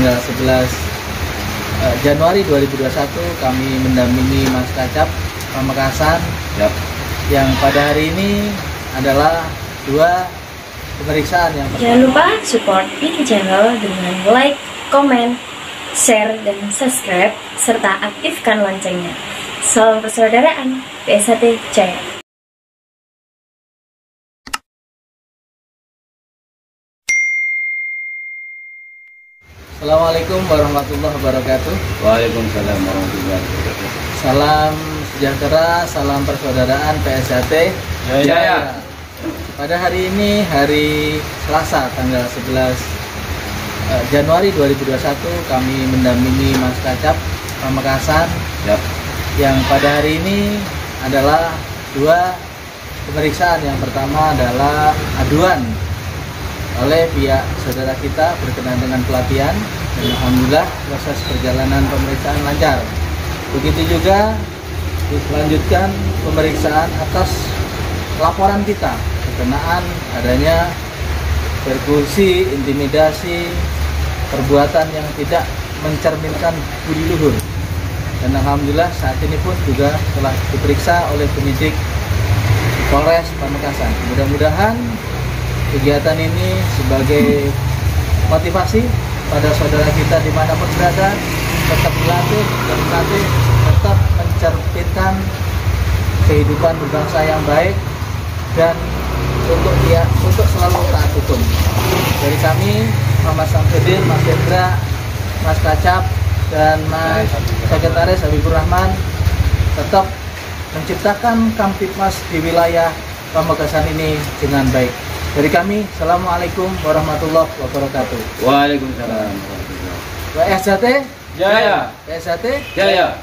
tanggal 11 Januari 2021 kami mendampingi Mas Kacap Pamekasan yang pada hari ini adalah dua pemeriksaan yang pertama. Jangan lupa support ini channel dengan like, komen, share, dan subscribe serta aktifkan loncengnya. Salam persaudaraan, PSHT Jaya. Assalamualaikum warahmatullahi wabarakatuh. Waalaikumsalam warahmatullahi wabarakatuh. Salam sejahtera, salam persaudaraan PSHT Jaya. Pada hari ini, hari Selasa tanggal 11 Januari 2021 kami mendampingi Mas Kacap Pamekasan yang pada hari ini adalah dua pemeriksaan. Yang pertama adalah aduan oleh pihak saudara kita berkenaan dengan pelatihan, dan alhamdulillah proses perjalanan pemeriksaan lancar. Begitu juga dilanjutkan pemeriksaan atas laporan kita berkenaan adanya persekusi, intimidasi, perbuatan yang tidak mencerminkan budi luhur. Dan alhamdulillah saat ini pun juga telah diperiksa oleh penyidik Polres Pamekasan. Mudah-mudahan kegiatan ini sebagai motivasi pada saudara kita dimanapun berada, tetap berlatih dan berlatih, tetap mencerminkan kehidupan berbangsa yang baik, dan untuk selalu taat hukum. Dari kami, Muhammad Samsudin, Mas Hendra, Mas Kacap, dan Mas Sekretaris Habibur Rahman tetap menciptakan Kamtibmas di wilayah Pamekasan ini dengan baik. Dari kami, Assalamualaikum warahmatullahi wabarakatuh. Waalaikumsalam warahmatullahi wabarakatuh. PSHT Jaya. PSHT Jaya.